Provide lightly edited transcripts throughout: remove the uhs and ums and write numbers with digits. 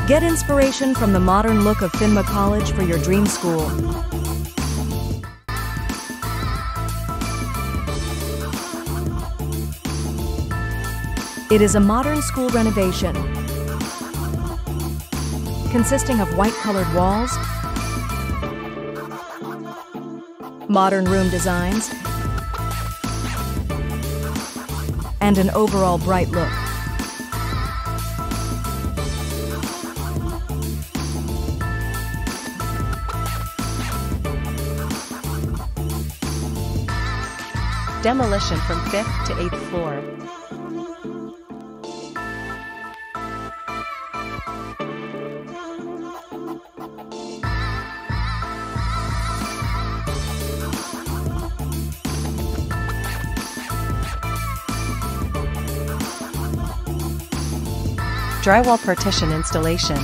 Get inspiration from the modern look of Finma College for your dream school. It is a modern school renovation, consisting of white-colored walls, modern room designs, and an overall bright look. Demolition from 5th to 8th floor. Drywall partition installation.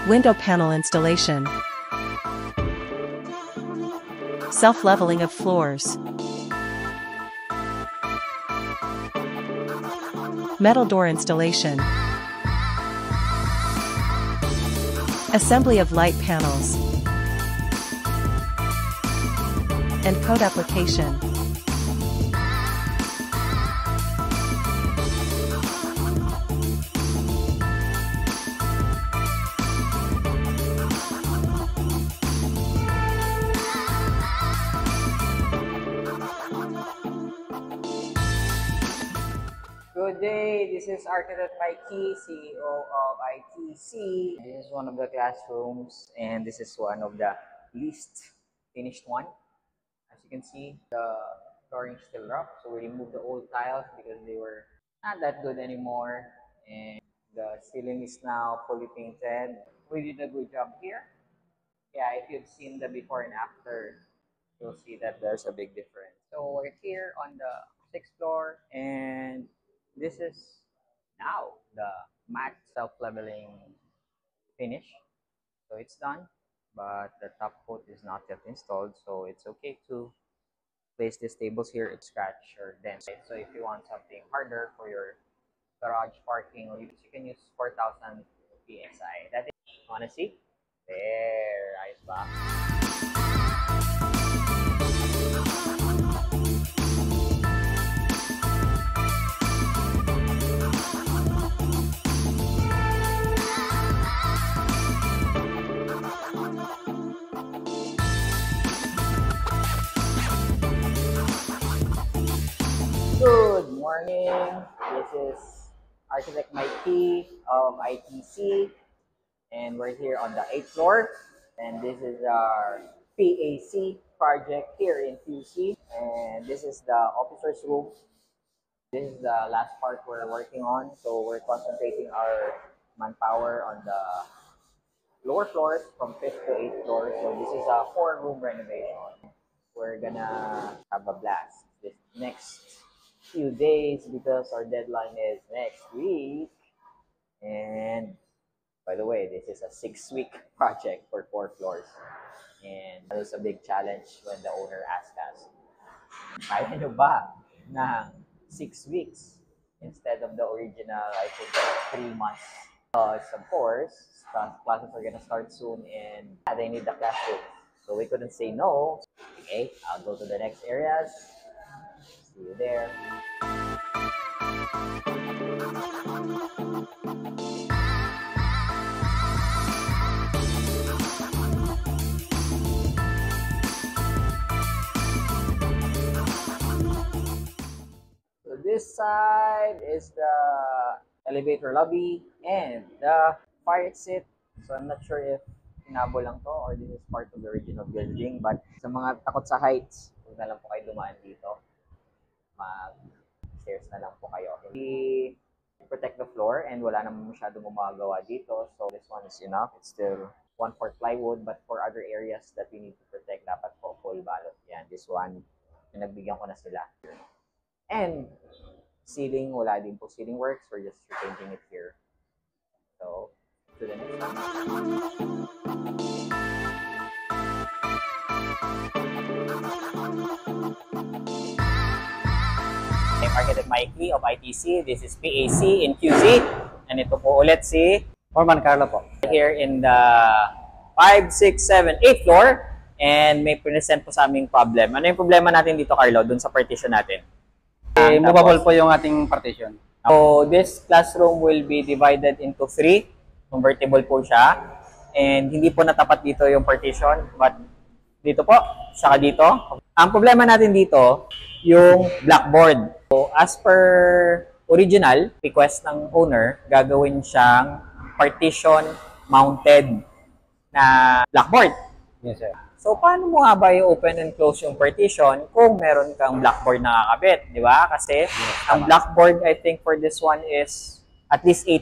Window panel installation. Self-leveling of floors. Metal door installation. Assembly of light panels. And code application. Good day, this is Architect Mikey, CEO of ITC. This is one of the classrooms and this is one of the least finished one. As you can see, the flooring is still rough, so we removed the old tiles because they were not that good anymore. And the ceiling is now fully painted. We did a good job here. Yeah, if you've seen the before and after, you'll see that there's a big difference. So we're here on the 6th floor and this is now the matte self-leveling finish. So it's done, but the top coat is not yet installed, so it's okay to place these tables here at scratch or dent. So if you want something harder for your garage parking, you can use 4000 PSI. That is, wanna see? There, ayos ba? Good morning, this is Architect Mikey of ITC and we're here on the 8th floor and this is our PAC project here in QC and this is the officer's room. This is the last part we're working on, so we're concentrating our manpower on the lower floors from 5th to 8th floor. So this is a 4-room renovation. We're gonna have a blast this next few days because our deadline is next week. And by the way, this is a 6-week project for 4 floors. And that was a big challenge when the owner asked us, kaya nyo ba ng 6 weeks instead of the original, I think, 3 months? Because of course, classes are gonna start soon and they need the classroom. So we couldn't say no. Okay, I'll go to the next areas. See you there. So this side is the elevator lobby and the fire exit. So I'm not sure if pinabo lang to or this is part of the original building, but sa mga takot sa heights, huwag na lang po kayo dumaan dito. Mag-stairs na lang po kayo. We protect the floor and wala naman masyadong gumagawa dito. So this one is enough. It's still 1/4 plywood, but for other areas that we need to protect, dapat po full balot. Yan, this one, pinagbigyan ko na sila. And ceiling, wala din po ceiling works. We're just changing it here. So, to the next one. I'm Architect Mikey of ITC. This is PAC in QZ. And ito po ulit si Foreman Carlo po. Here in the 5, 6, 7, 8 floor. And may present po sa aming problem. Ano yung problema natin dito, Carlo, dun sa partition natin? Movable po yung ating partition. So, this classroom will be divided into 3. Convertible po siya. And hindi po natapat dito yung partition. But dito po, saka dito. Ang problema natin dito, yung blackboard. So, as per original request ng owner, gagawin siyang partition mounted na blackboard. Yes, sir. So, paano mo nga ba i-open and close yung partition kung meron kang blackboard na kakabit, di ba? Kasi ang blackboard, I think, for this one is at least 8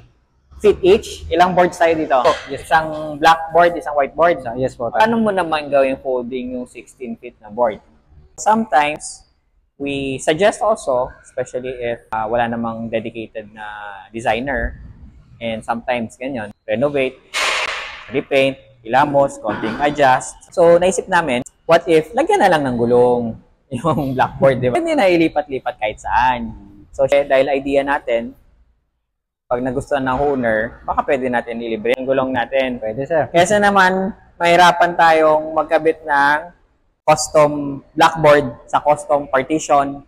feet each. Ilang boards tayo dito? Oh, yes. Isang blackboard, isang whiteboard. Yes po. Paano mo naman gawin folding yung 16 feet na board? Sometimes, we suggest also, especially if wala namang dedicated na designer, and sometimes ganyan, renovate, repaint, ilamos, konting adjust. So, naisip namin, what if, lagyan na lang ng gulong yung blackboard, di ba? Hindi na ilipat-lipat kahit saan. So, dahil idea natin, pag nagustuhan ng owner, baka pwede natin ilibre yung gulong natin. Pwede, sir. Kesa naman, mahirapan tayong magkabit ng custom blackboard sa custom partition.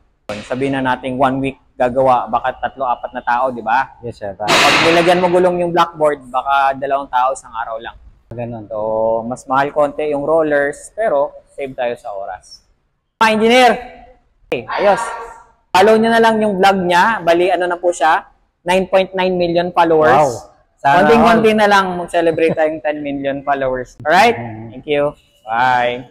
Sabihin na natin 1 week gagawa, baka 3-4 na tao, di ba? Yes, sir. Pag nilagyan mo gulong yung blackboard, baka 2 tao isang araw lang. Ganun. So, mas mahal konti yung rollers, pero save tayo sa oras. Mga engineer, okay, ayos. Follow nyo na lang yung vlog niya. Bali, ano na po siya? 9.9 million followers. Wow. Sana Konting-konti na lang mag-celebrate tayong 10 million followers. Alright? Thank you. Bye.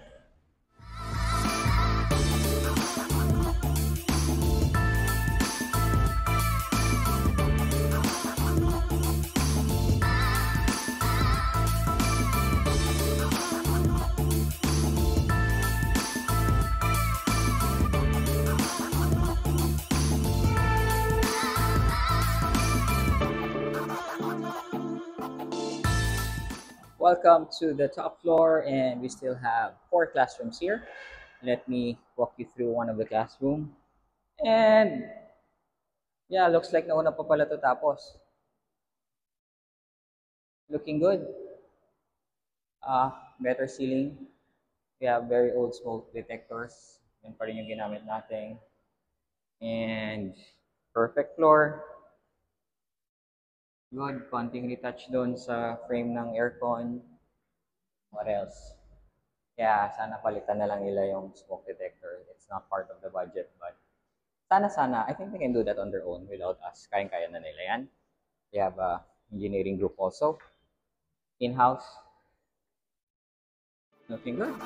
Welcome to the top floor, and we still have 4 classrooms here. Let me walk you through one of the classroom. And yeah, looks like nauna pa pala to tapos. Looking good. Better ceiling. We have very old smoke detectors. Yan pa rin yung ginamit natin. And perfect floor. Good, konting retouch doon sa frame ng aircon. What else? Yeah, sana palitan na lang nila yung smoke detector. It's not part of the budget, but sana, I think they can do that on their own without us. Kayang-kaya na nila yan. They have a engineering group also. In-house. Looking good.